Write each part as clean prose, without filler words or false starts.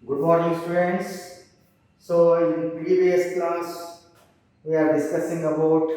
Good morning, students. So, in previous class, we are discussing about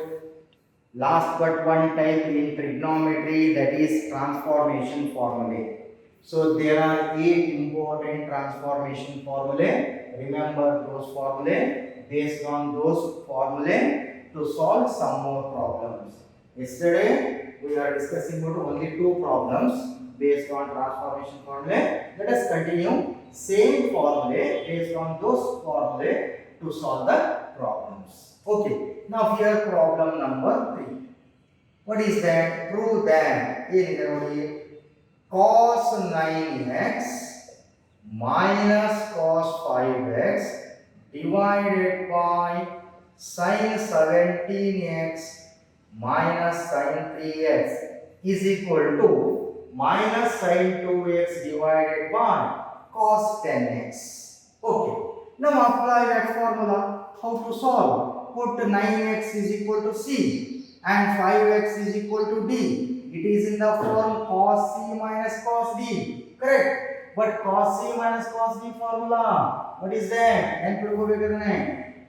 last but one type in trigonometry, that is transformation formulae. So, there are 8 important transformation formulae. Remember those formulae. Based on those formulae to solve some more problems. Yesterday, we are discussing about only 2 problems based on transformation formulae. Let us continue same formulae based on those formulae to solve the problems. Okay. Now here problem number 3. What is that? Prove that cos 9x minus cos 5x divided by sin 17x minus sin 3x is equal to minus sin 2x divided by cos 10x. Okay. Now apply that formula. How to solve? Put 9x is equal to c and 5x is equal to d. It is in the form cos c minus cos d. Correct? But cos c minus cos d formula, what is that?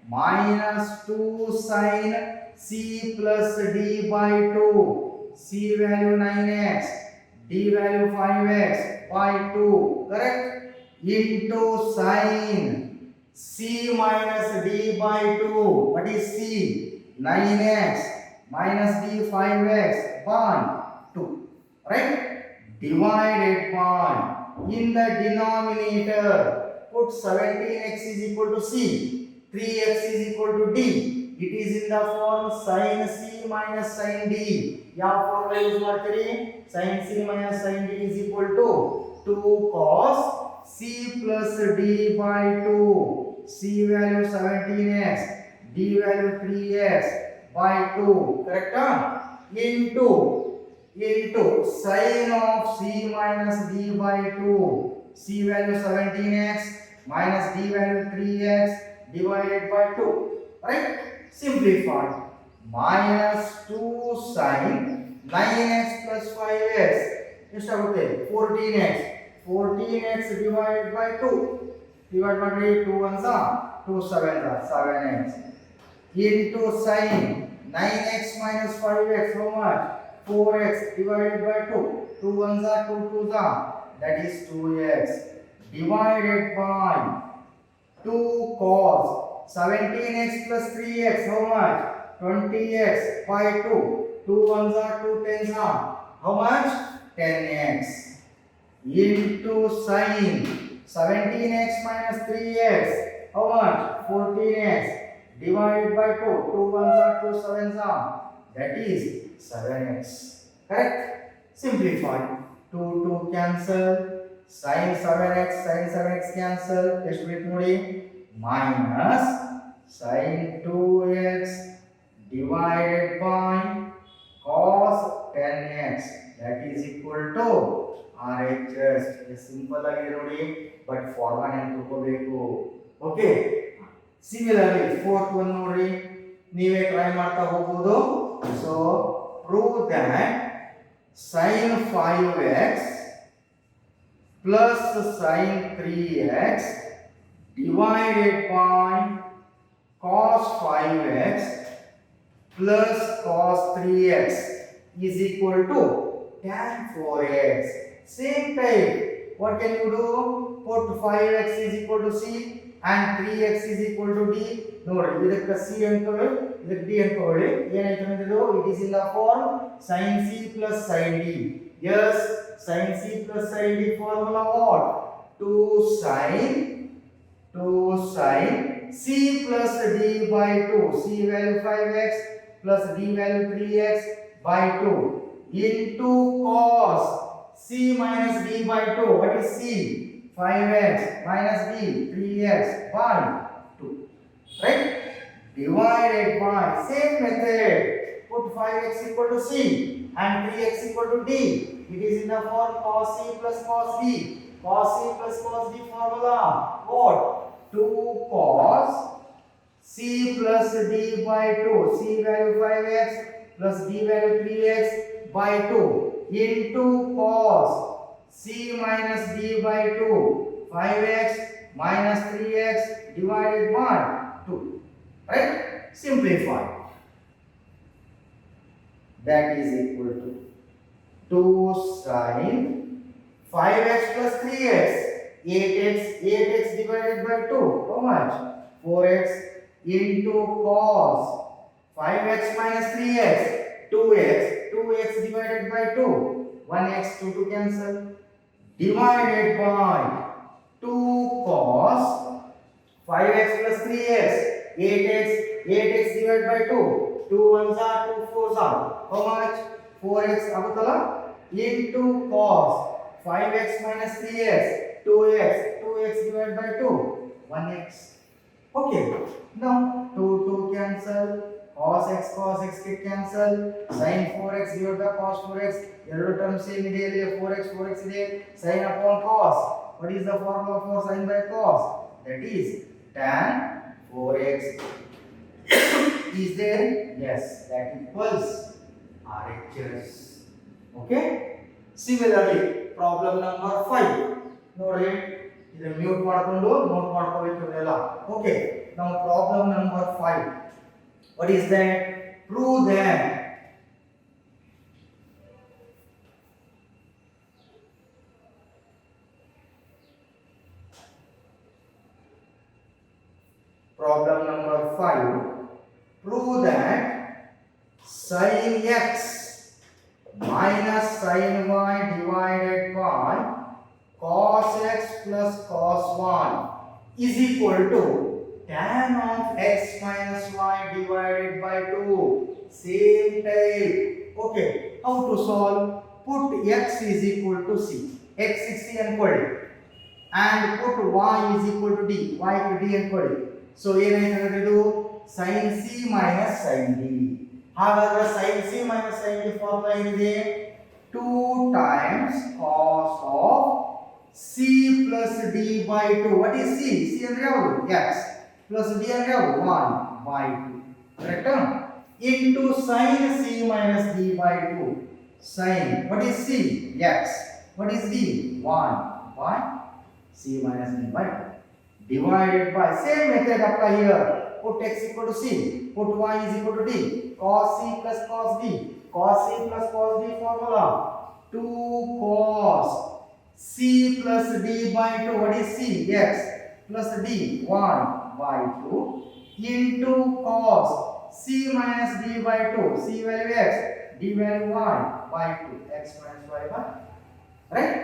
Minus 2 sin c plus d by 2. C value 9x, d value 5x by 2. Correct? Into sin c minus d by 2. What is c? 9x minus d 5x by 2. Right? Divided by, in the denominator, put 17x is equal to c, 3x is equal to d. It is in the form sin c minus sin d. ಯಾವ formula use ಮಾಡ್ತೀರಿ? sin c minus sin d is equal to 2 cos c plus d by 2. C value 17x, d value 3x by 2. Correct? Into sin of c minus d by 2. C value 17x minus d value 3x divided by 2. Right? Simplify. Minus 2 sin 9x plus 5x. ಎಷ್ಟಾಗುತ್ತೆ? 14x. 14x divided by 2. Divided by 2 ones are 2 7s are 7x. Into sin 9x minus 5x, how much? 4x divided by 2. 2 ones are 2 2s are, that is 2x. Divided by 2 cos 17x plus 3x, how much? 20x by 2. 2 ones are 2 10s are, how much? 10x. Into sin 17x minus 3x, how much? 14x divided by 2. 2 ones are 2 7s are, that is 7x. Correct? Simplify. 2 cancel. Sin 7x cancel. ಎಷ್ಟು ಬೇಕು ನೋಡಿ? Minus sin 2x divided by cos 10x, that is equal to RHS. Simple ಆಗಿದೆ ನೋಡಿ, but formula ನೆನಪಿಟ್ಕೋಬೇಕು. Okay. Similarly fourth one ನೋಡ್ರಿ, ನೀವೇ try ಮಾಡ್ತಾ ಹೋಗ್ಬೋದು. So prove that sin 5x plus sin 3x divided by cos 5x plus cos 3x is equal to tan 4x. Same type. What can you do? Put 5x is equal to c and 3x is equal to d. ನೋಡಿ, ಇದಕ್ಕೆ c ಅನ್ಕೊಳ್ಳಿ, ಇದಕ್ಕೆ d ಅನ್ಕೊಳ್ಳಿ. ಏನಾಯ್ತು ಅಂದ್ರೆ ಇದು, it is in the form sin c plus sin d. Yes, sin c plus sin d formula what? 2 sin c plus d by 2. C value 5x plus d value 3x by 2 into cos c minus d by 2. What is c? 5x minus d 3x by 2. Right? Divided by, same method. Put 5x equal to c and 3x equal to d. It is in the form cos c plus cos d. Cos c plus cos d formula what? 2 cos c plus d by 2. C value 5x plus d value 3x by 2 into cos c minus d by 2. 5x minus 3x divided by 2. Right? Simplify. That is equal to 2 sin 5x plus 3x. 8x divided by 2. How much? 4x into cos 5x minus 3x. 2x divided by 2. 1x, 2 cancel. Divided by 2 cos 5x plus 3x. 8x divided by 2. 2 ones are 2 fours are. How much? 4x agutala into cos 5x minus 3x. 2x divided by 2. 1x. Okay. Now 2 cancel. Cos x get cancel. Sin 4x divided by cos 4x. ಎರಡು terms same ಇದೆ 4x ಇದೆ. Sin upon cos. What is the formula for sin by cos? That is tan 4x. Is there? Yes, that equals RHS. Okay? Similarly, problem number 5. ನೋಡಿ ಇದನ್ನ mute ಮಾಡ್ಕೊಂಡು note ಮಾಡ್ಕೋಬೇಕು ಇದೆಲ್ಲ. Okay. Now problem number 5. What is that? Prove that problem number 5. Prove that sin x minus sin y divided by cos x plus cos 1 is equal to tan of x minus y divided by 2. Same type. Okay. How to solve? Put x is equal to c. X 60 ಅನ್ಕೊಳ್ಳಿ. And put y is equal to d. Y to d ಅನ್ಕೊಳ್ಳಿ. So ಏನಾಯ್ತು ಇದು sin c minus sin d. ಹಾಗಾದ್ರೆ sin c minus sin d formula ಏನಿದೆ? 2 times cos of c plus d by 2. What is c? C ಅಂದ್ರೆ ಯಾವುದು? x. Plus d ಅಂದ್ರೆ ಯಾವುದು? 1 by 2. Correct? Into sin c minus d by 2. Sin. What is c? X. What is d? 1 by c minus d by 2. Divided by, same method apply here. Put x equal to c. Put y is equal to d. Cos c plus cos d. Cos c plus cos d formula. 2 cos c plus d by 2. What is c? X. Plus d. 1 by 2. Into cos c minus d by 2. C value x. D value 1 by 2. X minus y by. Right?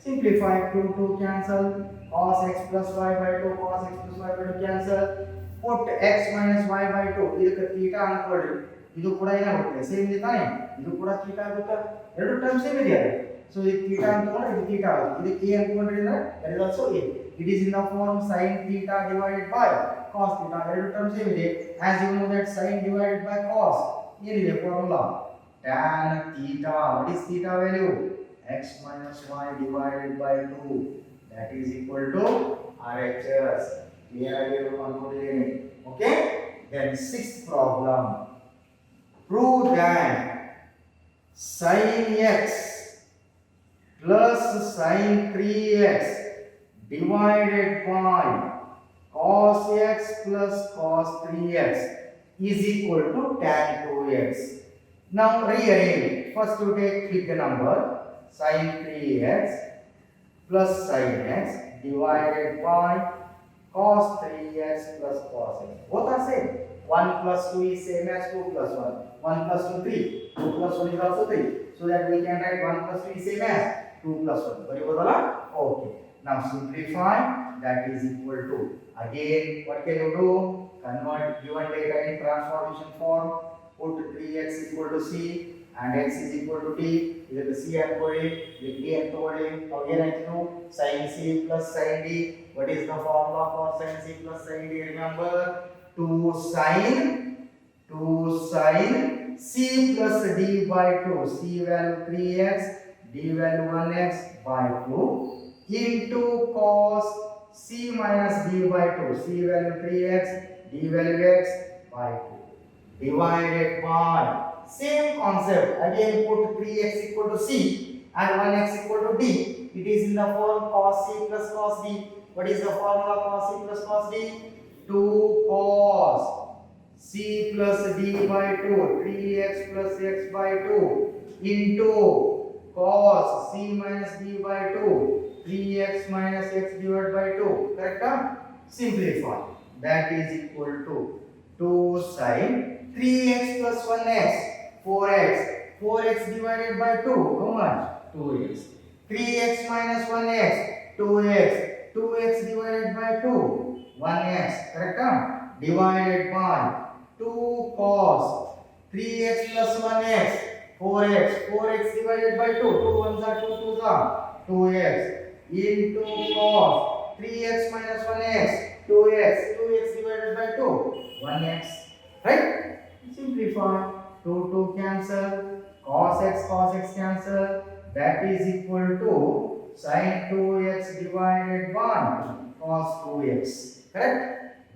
Simplify. 2 cancel. Cos x plus y by 2. Cos x plus y by 2 cancel. Put x minus y by 2. ಇದಕ್ಕೆ theta ಅನ್ಕೊಳ್ಳಿ. ಇದು ಕೂಡ ಏನಾಗುತ್ತೆ? Same ಇದೆ ತಾನೆ? ಇದು ಕೂಡ theta ಆಗುತ್ತೆ. ಎರಡು ಟರ್ಮ್ ಸೇಮ್ ಇದೆ. ಸೊ ಇದು ಥೀಟಾ ಅಂತಕೊಂಡ್ರೆ ಇದು ಥೀಟಾ ಆಗುತ್ತೆ. ಇದಕ್ಕೆ a ಅನ್ಕೊಂಡ್ರೆ that is also a. It is in the form sin theta divided by cos theta. ಎರಡು ಟರ್ಮ್ ಸೇಮ್ ಇದೆ. As you know that sin divided by cos ಏನಿದೆ formula? tan theta. What is theta value? X minus y divided by 2. That is equal to RHS. Clear idea to conclude. Okay? Then sixth problem. Prove that sin x plus sin 3x divided by cos x plus cos 3x is equal to tan 2x. Now rearrange. First you take big number sin 3x plus sin x divided by cos 3x plus cos x. Both are same. 1 plus 2 is same as 2 plus 1. 1 plus 2 3. 2 plus 1 is also 3. So that we can write 1 plus 2 is same as 2 plus 1. Very good. Okay. Now simplify. That is equal to. Again, what can you do? Convert given data in transformation form. Put 3x equal to c and x is equal to d. ಇದಕ್ಕೆ c ಅನ್ಕೊಳ್ಳಿ, ಇದಕ್ಕೆ d ಅನ್ಕೊಳ್ಳಿ. ಅವಾಗ ಏನಾಯ್ತು? sin c plus sin d. What is the formula for sin c plus sin d? Remember 2 sin c plus d by 2. C value 3x, d value 1x by 2 into cos c minus d by 2. C value 3x, d value x by 2 divided by, same concept, again put 3x equal to c and 1x equal to d. It is in the form cos c plus cos d. What is the formula cos C plus cos D? 2 cos C plus D by 2, 3x plus x by 2 into cos C minus D by 2, 3x minus x divided by 2. Correct? Simplify. That is equal to 2 sin 3x plus 1x, 4x. 4x divided by 2, how much? 2x. 3x minus 1x, 2x. 2x divided by 2, 1x. Correct? Divided by 2 cos 3x plus 1x, 4x. 4x divided by 2, 2 ones are 2 2s are 2x into cos 3x minus 1x, 2x. 2x divided by 2, 1x. Right? Simplify. 2 2 cancel. Cos x cancel. That is equal to sin 2x divided by cos 2x. Correct?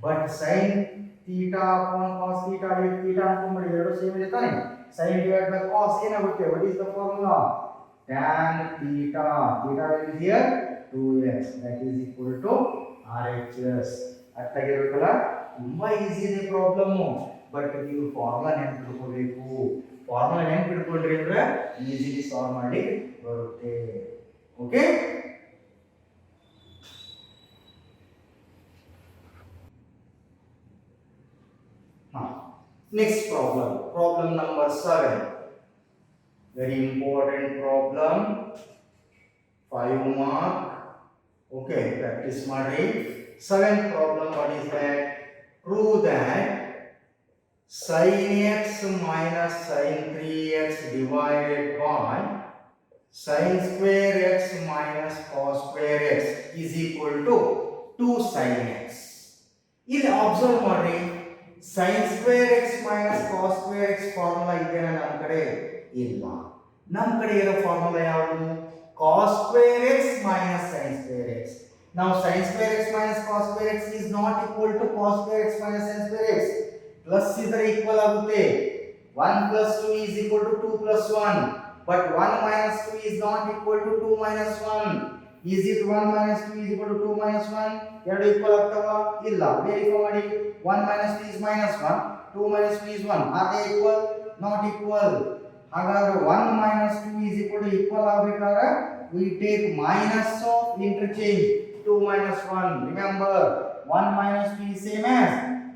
But sin theta upon cos theta, if theta and theta same is sin divided by cos ಏನಾಗುತ್ತೆ? What is the formula? Tan theta. Theta will be here 2x. That is equal to RHS. ಅರ್ಥ ಆಗಿರಬೇಕಲ್ಲ? ತುಂಬಾ easy ಇದೆ problem. But ನೀವು formula ನೆನಪಿಟ್ಕೋಬೇಕು. Formula ನೆನಪಿಟ್ಕೊಂಡ್ರಿ ಅಂದ್ರೆ easily solve ಮಾಡಿ ಬರುತ್ತೆ. Okay? Next problem. Problem number 7. Very important problem. 5 mark. Okay, practice ಮಾಡಿ. 7th problem, what is that? Prove that sin x minus sin 3x divided by sin square x minus cos square x is equal to 2 sin x. ಇಲ್ಲಿ observe ಮಾಡಿ, sin square x minus cos square x formula ಇದೆಯಾ ನಮ್ಮ ಕಡೆ? ಇಲ್ಲ. ನಮ್ಮ ಕಡೆ ಇರೋ formula ಯಾವುದು? cos square x minus sin square x. Now sin square x minus cos square x is not equal to cos square x minus sin square x. Plus ಇದ್ರೆ equal ಆಗುತ್ತೆ. 1 plus 2 is equal to 2 plus 1. But 1 minus 2 is not equal to 2 minus 1. Is it 1 minus 2 is equal to 2 minus 1? ಎರಡು equal ಆಗ್ತಾವಾ? ಇಲ್ಲ. Verify ಮಾಡಿ. 1 minus 2 is minus 1. 2 minus 2 is 1. Are they equal? Not equal. ಹಾಗಾದ್ರೆ 1 minus 2 is equal to equal ಆಗಬೇಕಾದ್ರೆ we take minus of interchange. 2 minus 1. Remember, 1 minus 2 is same as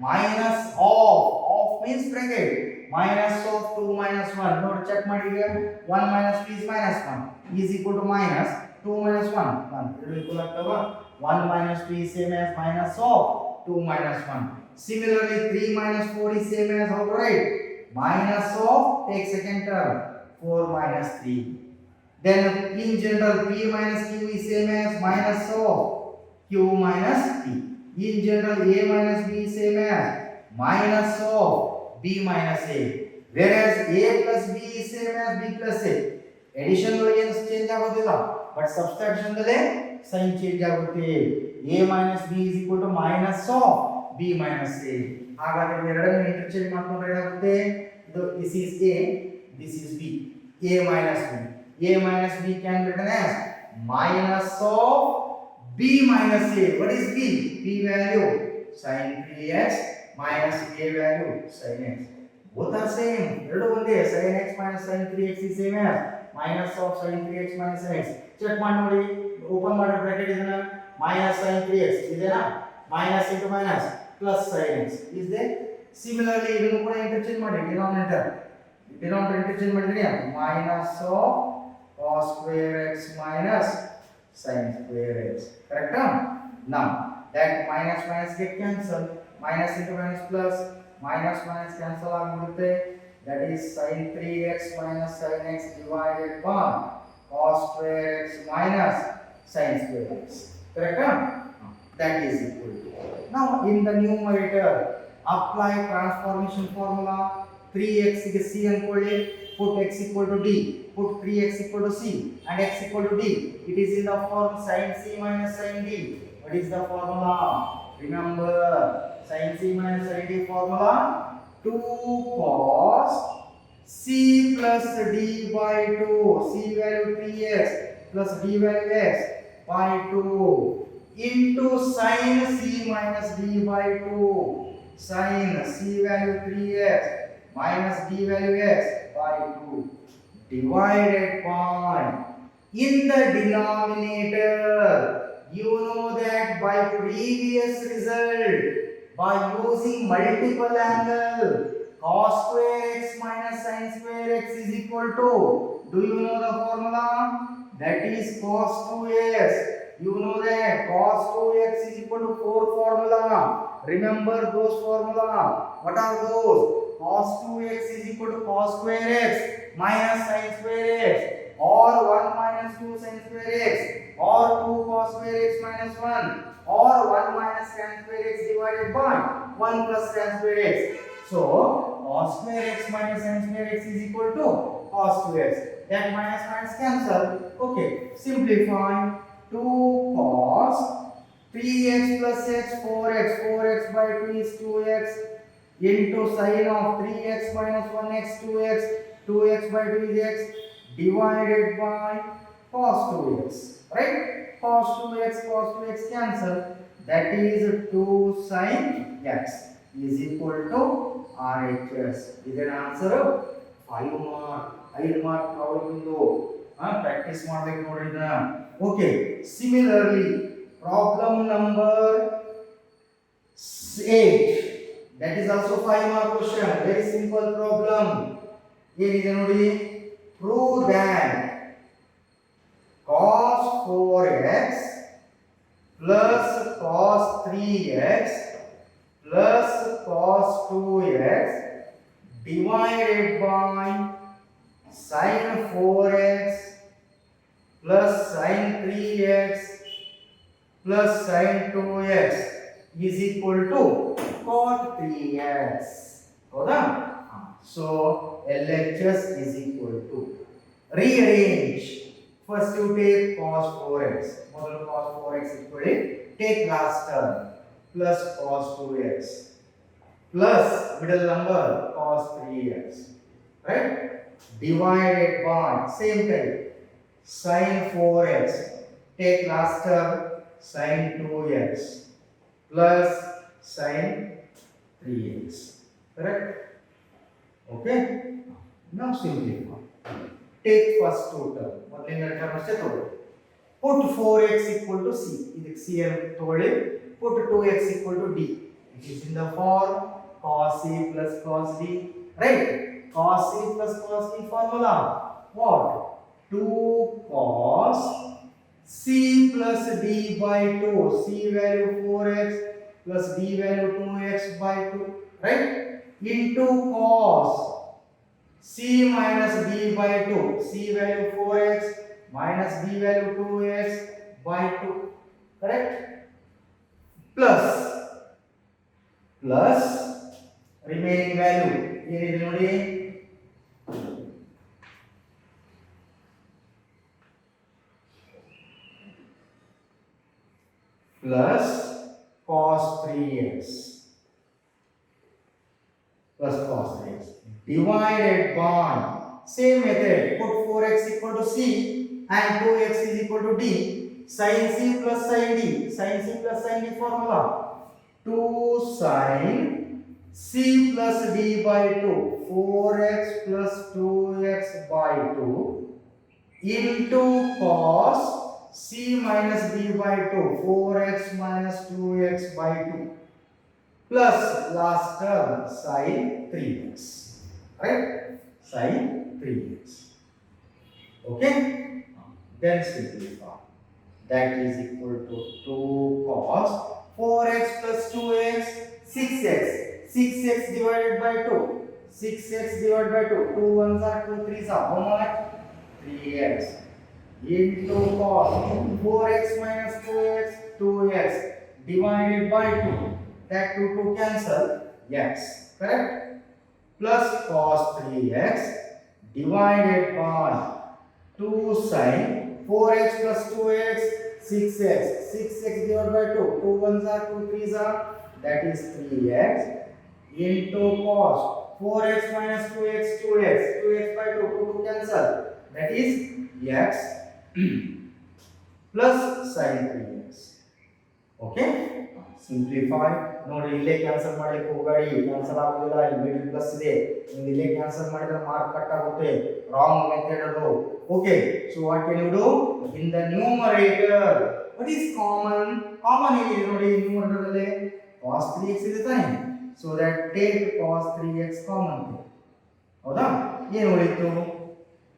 minus of means bracket. Minus of 2 minus 1. Note, check ಮಾಡಿ ಈಗ. 1 minus 2 is minus 1 is equal to minus 2 minus 1. 1 ಎರಡು equal ಆಗ್ತವಾ? 1 minus 2 is same as minus of 2 minus 1. Similarly, 3 minus 4 is same as how to write? Minus of, take second term, 4 minus 3. Then in general, p minus q is same as minus of q minus p. In general, a minus b is same as minus of b minus a. Whereas a plus b is same as b plus a. Addition ಒಳಗೆ ಏನು change ಆಗೋದಿಲ್ಲ, but subtraction ದಲ್ಲಿ sign change ಆಗುತ್ತೆ. a minus b is equal to minus of b minus a. ಹಾಗಾದ್ರೆ ಎರಡನ್ನು interchange ಮಾಡ್ಕೊಂಡ್ರೆ ಏನಾಗುತ್ತೆ? This is a, this is b. a minus b. a minus b can be written as minus of b minus a. What is b? b value sin 3x minus a value sin x. Both are same. ಎರಡು ಒಂದೇ. sin x minus sin 3x is same as minus of sin 3x minus sin x. Check ಮಾಡಿ ನೋಡಿ. Open ಮಾಡಿ bracket ಇದನ್ನ minus sin 3x ಇದೆನಾ? minus into minus plus sin x is there. Similarly, ಇದನ್ನು ಕೂಡ interchange ಮಾಡಿ. Denominator interchange ಮಾಡಿದ್ರೆ minus of cos square x minus sin square x. Correct? Now that minus minus get cancel. Minus into minus plus. Minus minus cancel ಆಗುತ್ತೆ. That is sin 3x minus sin x divided by cos square x minus sin square x. Correct? That is equal to. Now in the numerator, apply transformation formula. 3x ಗೆ c ಅನ್ಕೊಳ್ಳಿ. Put x equal to d. Put 3x equal to c and x equal to d. It is in the form sin c minus sin d. What is the formula? Remember, sin c minus sin d formula 2 cos c plus d by 2. c value 3x plus d value x by 2 into sin c minus d by 2. Sin c value 3x minus d value x by 2 divided by, in the denominator, you know that by previous result, by using multiple angle, cos square x minus sin square x is equal to, do you know the formula? That is cos 2x. You know that cos 2x is equal to 4 formula. Remember those formula. What are those? Cos 2x is equal to cos square x minus sin square x, or 1 minus 2 sin square x, or 2 cos square x minus 1, or 1 minus tan square x divided by 1 plus tan square x. So cos square x minus sin square x is equal to cos 2x. That minus minus cancel. Okay, simplify. 2 cos 3x plus x 4x, 4x by 2 is 2x, into sin of 3x minus 1x 2x, 2x by 2 is x, divided by cos 2x, right? Cos 2x cancel. That is 2 sin x is equal to RHS. Is an answer 5 mark. 5 mark problem into practice ಮಾಡಬೇಕು ನೋಡ್ರಿ ಇದನ್ನ. Okay, similarly problem number 8, that is also 5 mark question. Very simple problem. ಏನಿದೆ ನೋಡಿ, prove that cos 4x plus cos 3x plus cos 2x divided by sin 4x plus sin 3x plus sin 2x is equal to cot 3x. ಹೌದಾ? So LHS is equal to, rearrange. First you take cos 4x. ಮೊದಲು cos 4x ಇಟ್ಕೊಳ್ಳಿ. Take last term plus cos 2x plus middle number cos 3x. Right? Divided by same type sin 4x. Take last term sin 2x plus sin 3x. Correct? Okay? Now simplify. Take first two term. ಮೊದಲಿನ term ಅಷ್ಟೇ ತಗೊಳ್ಳಿ. Put 4x equal to c. ಇದಕ್ಕೆ c ಅನ್ನು ತಗೊಳ್ಳಿ. Put 2x equal to d. It is in the form cos c plus cos d. Right? Cos c plus cos d formula. What? 2 cos c plus d by 2. C value 4x plus d value 2x by 2. Right? Into cos c minus d by 2. C value 4x minus d value 2x by 2. Correct? Plus remaining value ಏನಿದೆ ನೋಡಿ, plus cos 3x plus cos 3x divided by same method. Put 4x equal to c and 2x is equal to d. Sin c plus sin d. Sin c plus sin d formula. 2 sin c plus d by 2. 4x plus 2x by 2 into cos c minus d by 2. 4x minus 2x by 2 plus last term sin 3x. Right? Sin 3x. Okay? Then simplify. That is equal to 2 cos 4x plus 2x 6x. 6x divided by 2. 6x divided by 2. 2 ones are 2 3s are. How much? 3x. Into cos 4x minus 2x 2x divided by 2. That 2 cancel. Yes. Correct? Plus cos 3x divided by 2 sin 4x plus 2x 6x. 6x divided by 2. 2 ones are 2 3s are. That is 3x into cos 4x minus 2x 2x. 2x by 2. 2 cancel. That is x plus sin 3x. Okay simplify ನೋಡಿ ಇಲ್ಲೇ cancel ಮಾಡಲಿಕ್ಕೆ ಹೋಗಬೇಡಿ cancel ಆಗೋದಿಲ್ಲ ಇಲ್ಲಿ middle plus ಇದೆ ನೀವು ಇಲ್ಲೇ cancel ಮಾಡಿದ್ರೆ ಮಾರ್ಕ್ ಕಟ್ ಆಗುತ್ತೆ ರಾಂಗ್ ಮೆಥಡ್ ಅದು okay so what can you do in the numerator what is common common ಏನಿದೆ ನೋಡಿ ನ್ಯೂಮರೇಟರ್ ಅಲ್ಲಿ cos 3x ಇದೆ ತಾನೆ so that take cos 3x common ಹೌದಾ ಏನು ಉಳಿತು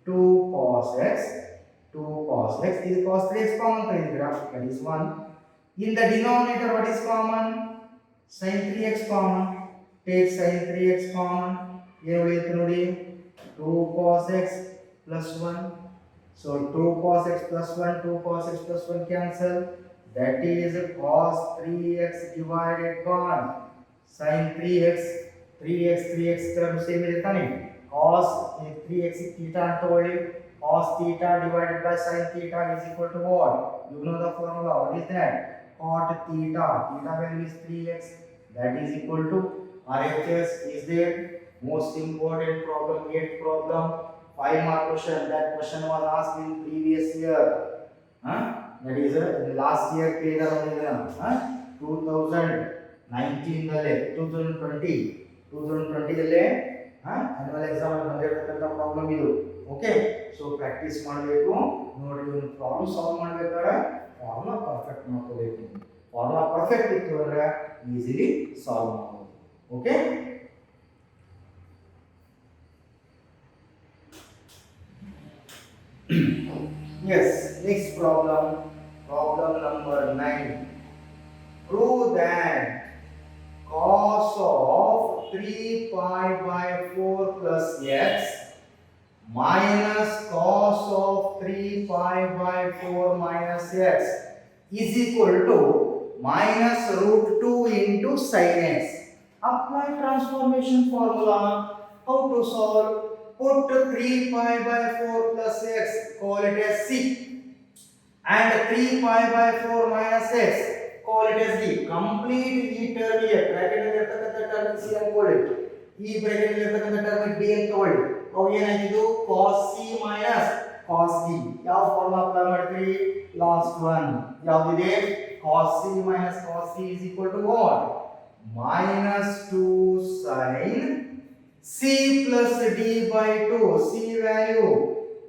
2 cos x ಇದು cos 3x ಕಾಮನ್ ತೆಗೆದಿರಾ that is 1 in the denominator what is common sin 3x common take sin 3x common ಏನು ಉಳಿಯುತ್ತೆ ನೋಡಿ 2 cos x plus 1 so 2 cos x plus 1 2 cos x plus 1 cancel that is cos 3x divided by sin 3x term same ಇದೆ ತಾನೆ cos 3x theta ಅಂತ ತಗೊಳ್ಳಿ cos theta divided by sin theta is equal to what you know the formula what is that cot theta value is 3x that is equal to RHS is there most important problem 8th problem 5 mark question that question was asked in previous year that is last year ಕೇಳಿದ 2019 ನಲ್ಲಿ 2020 ದಲ್ಲಿ annual exam ಅಲ್ಲಿ ಬಂದಿರತಕ್ಕಂತ problem ಇದು okay so practice ಮಾಡಬೇಕು ನೋಡಿ ಒಂದು problem solve ಮಾಡಬೇಕಾದ್ರೆ formula perfect ಮಾಡ್ಕೋಬೇಕು ಫಾರ್ಮುಲಾ ಪರ್ಫೆಕ್ಟ್ ಇತ್ತು ಅಂದ್ರೆ ಈಸಿಲಿ ಸಾಲ್ವ್ ಮಾಡಬಹುದು okay yes next problem number 9 prove that cos of 3 pi by 4 plus x minus cos of 3 pi by 4 minus x is equal to minus root 2 into sin x. Apply transformation formula. How to solve? Put 3 pi by 4 plus x, call it as c. And 3 pi by 4 minus x, call it as d. Complete e term here. Bracket ಅಲ್ಲಿ ಇರತಕ್ಕಂತ term c ಅನ್ಕೊಳ್ಳಿ. ಈ bracket ಅಲ್ಲಿ ಇರತಕ್ಕಂತ term d ಅಂತ ತಗೊಳ್ಳಿ. ಅವು ಏನಾಗಿದ್ದು cos c minus cos d. ಯಾವ ಫಾರ್ಮುಲಾ ಅಪ್ಲೈ ಮಾಡ್ತೀರಿ? Last one. ಯಾವ್ದಿದೆ? cos c minus cos c is equal to what? minus 2 sin c plus d by 2. c value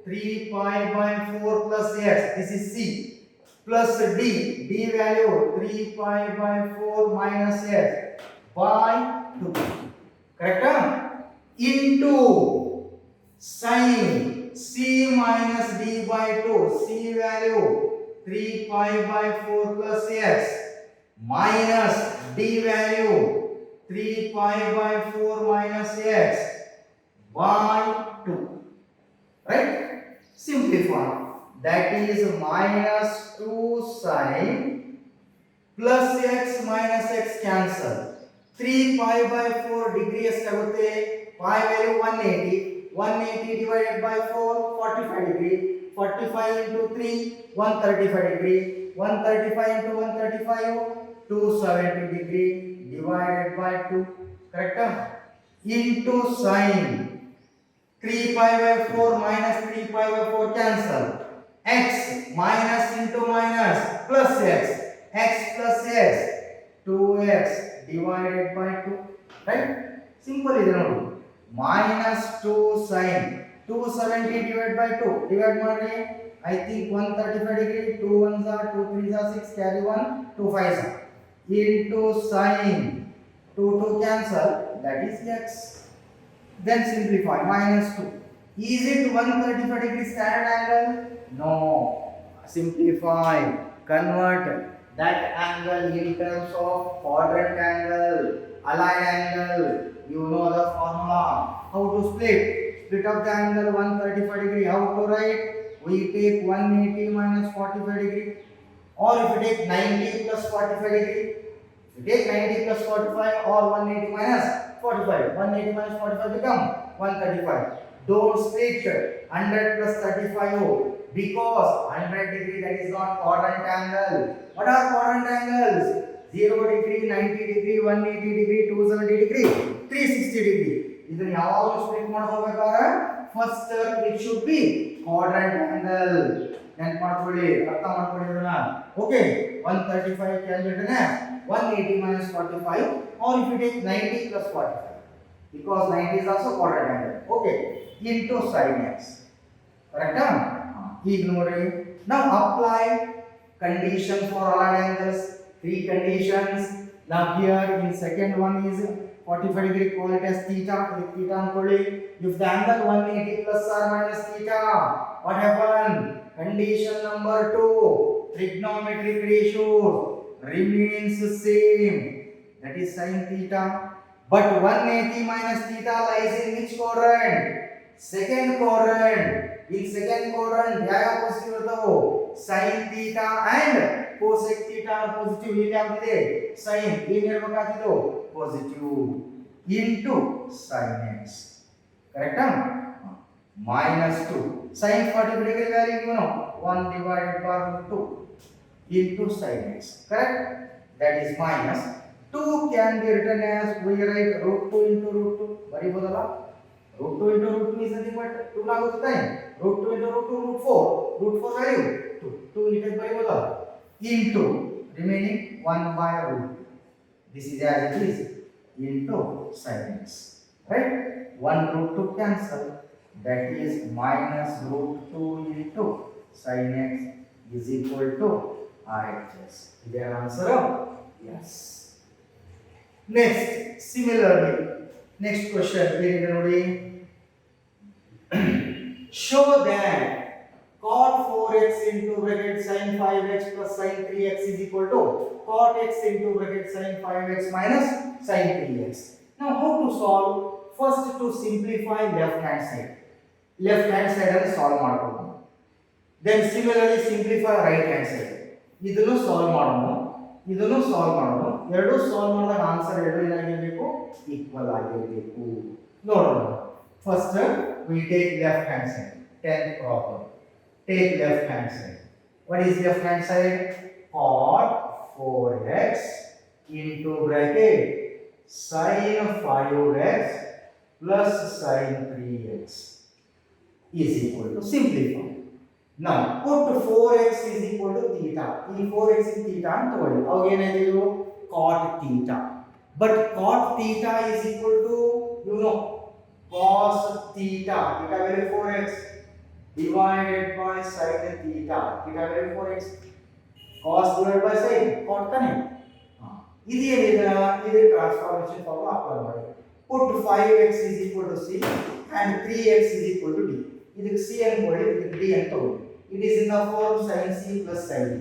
3 pi by 4 plus x. This is c. Plus d value 3 pi by 4 minus x by 2 correct into sin c minus d by 2 c value 3 pi by 4 plus x minus d value 3 pi by 4 minus x by 2 right simplify that is minus 2 sin plus x minus x cancel 3 pi by 4 degree ಎಷ್ಟಾಗುತ್ತೆ pi value 180 divided by 4 45 degree 45 into 3 135 degree 135 into 135 270 degree divided by 2 correct into sin 3 pi by 4 minus 3 pi by 4 cancel x minus into minus plus x plus x 2x divided by 2 right simple ಇದೆ ನೋಡಿ minus 2 sin 270 divided by 2 divide ಮಾಡಿ I think 135 degree 2 1s are 2 3s are 6 carry 1 2 5s are into sin 2 cancel that is x then simplify minus 2 is it 135 degree standard angle no simplify convert that angle in terms of quadrant angle aligned angle you know the formula how to split of the angle 135 degree how to write we take 180 minus 45 degree or if you take 90 plus 45 degree you take 90 plus 45 or 180 minus 45 180 minus 45 become 135 don't split 100 plus 35 because 100 degree that is not quadrant angle what are quadrant angles 0 degree 90 degree 180 degree 270 degree 360 degree ಇದನ್ನ ಯಾವಾಗಲೂ split ಮಾಡ್ಕೋಬೇಕಾದ್ರೆ first term it should be quadrant angle ನೆನಪು ಮಾಡ್ಕೊಳ್ಳಿ ಅರ್ಥ ಮಾಡ್ಕೊಳ್ಳಿ ಇದನ್ನ okay 135 can be written as 180 minus 45, or if you take 90 plus 45, because 90 is also quadrant angle. Okay, into sin x. Correct? Now apply condition for all angles. Three conditions. Now here in second one is 45 degree, call it as theta. With theta ankolli. If the angle 180 plus or minus theta, what happened? Condition number 2, trigonometric ratio remains same. That is sin theta. But 180 minus theta lies in which quadrant? Second quadrant. In second quadrant, ಯಾವ positive ಇರ್ತವೋ? sin theta and cosec theta are positive. ಇಲ್ಲಿ ಯಾವ್ದಿದೆ? sin ಏನು ಇರಬೇಕಾಗಿತ್ತು? positive into sin x. Correct? Minus 2. sin 40 degree value you know 1 divided by 2 into sin x. Correct? That is minus 2 can be written as we write root 2 into root 2. ಬರಿಬೋದಲ್ಲ? root 2 into root 2 is nothing but 2 ಆಗುತ್ತದೆ. root 2 into root 2 root 4. root 4 value 2. 2 into ಬರಿಬೋದಲ್ಲ? into remaining 1 by root 2. This is as it is into sin x. Right? 1 root 2 cancel. That is minus root 2 into sin x is equal to RHS. Is there an answer? Yes. Next, similarly, next question. Show that cot 4x into bracket sin 5x plus sin 3x is equal to cot x into bracket sin 5x minus sin 3x. Now, how to solve? First, to simplify left hand side. Left hand side and solve ಮಾಡೋಣ. Then similarly simplify right hand side. ಇದನ್ನು solve ಮಾಡೋಣ. ಇದನ್ನು solve ಮಾಡೋಣ. ಎರಡು solve ಮಾಡಿದಾಗ answer ಎರಡು ಏನಾಗಿರಬೇಕು? Equal ಆಗಿರಬೇಕು. ನೋಡೋಣ. First we take left hand side. 10 proper. Take left hand side. What is left hand side? Cot 4x into bracket sin 5x plus sin 3x is equal to simplify. Now put 4x is equal to theta. In 4x is theta and toward. How can I do cot theta? But cot theta is equal to, you know, cos theta. Theta value 4x divided by sin theta. Theta value 4x. Cos divided by sin. Cot kane. This is the transformation formula apply ಮಾಡಿ. Put 5x is equal to c and 3x is equal to d. ಇದಕ್ಕೆ c ಅನ್ಕೊಳ್ಳಿ, ಇದಕ್ಕೆ d ಅಂತ ತಗೊಳ್ಳಿ. It is in the form sin c plus sin d.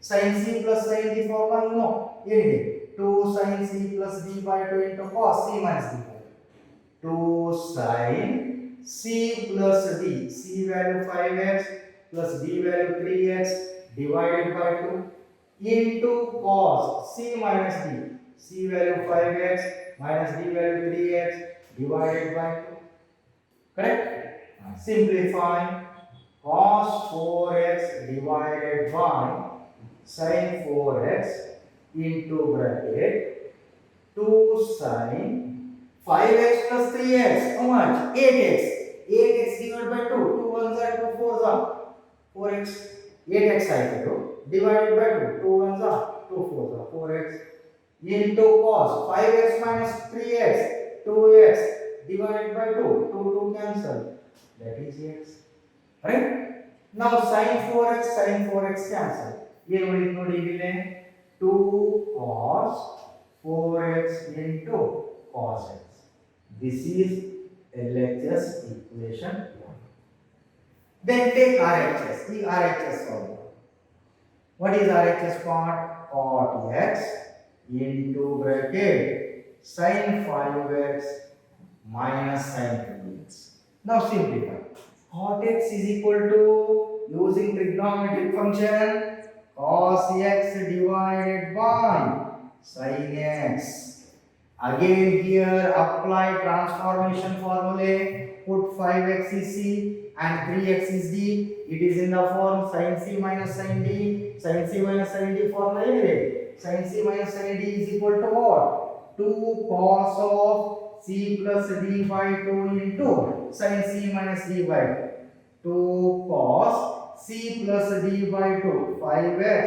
Sin c plus sin d formula you know. ಏನಿದೆ? 2 sin c plus d by 2 into cos c minus d by 2 sin c plus d. C value 5x plus d value 3x divided by 2 into cos c minus d. C value 5x minus d value 3x divided by 2. Correct? Simplify. Cos 4x divided by sin 4x into bracket 2 sin 5x plus 3x. How much? 8x. 8x divided by 2. 2 1s are 2 4s are 4x. 8x ಆಯಿತು divided by 2. 2 1s are 2 4s are 4x into cos 5x minus 3x 2x divided by 2. 2 2 cancel. That is x. Right? Now sin 4x cancel. ಏನು ಉಳಿತು ನೋಡಿ ಇಲ್ಲಿ 2 cos 4x into cos x. This is LHS equation 1. Then take RHS. The RHS formula. What is RHS part? Cot x into bracket sin 5x minus sin 3x. Now simplify. Cot x is equal to, using trigonometric function, cos x divided by sin x. Again here apply transformation formula. Put 5x is c and 3x is d. It is in the form sin c minus sin d. Sin c minus sin d formula is sin c minus sin d is equal to what? 2 cos of c plus d by 2 into sin c minus d by 2. 2 cos c plus d by 2 5x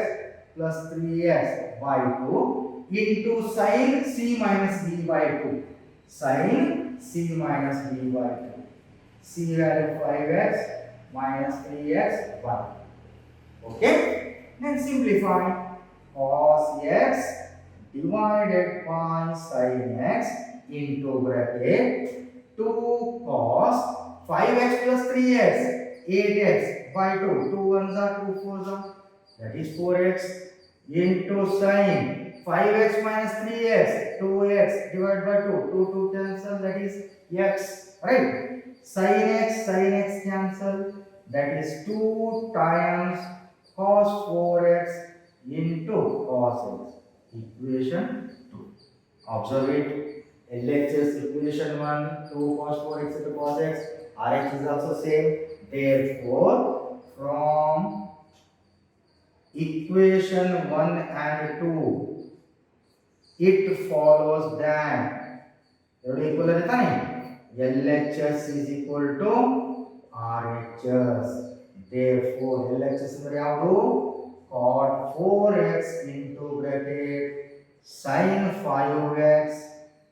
plus 3x by 2 into sin c minus b by 2. Sin c minus b by 2. C value 5x minus 3x by 2. Okay? Then simplify. Cos x divided by sin x into bracket 2 cos 5x plus 3x 8x by 2. 2 ones are 2 fours are, that is 4x into sin 5x minus 3x 2x divided by 2. 2 cancel, that is x, right? Sin x cancel, that is 2 times cos 4x into cos x. Equation 2. Observe it. LHS equation 1, 2 cos 4x into cos x. Rx is also same. Therefore, from equation 1 and 2, it follows that equal LHS is equal to RHS. Therefore, LHS is cot 4x into bracket sin 5x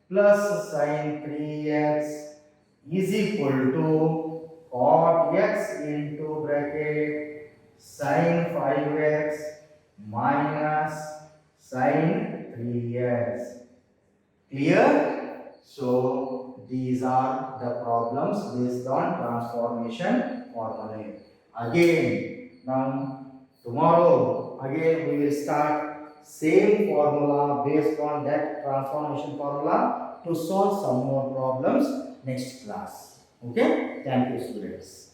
plus sin 3x is equal to cot x into bracket sin 5x minus sin 3x. Clear? So these are the problems based on transformation formula. Again, now tomorrow again we will start same formula based on that transformation formula to solve some more problems next class. Okay? Thank you, students.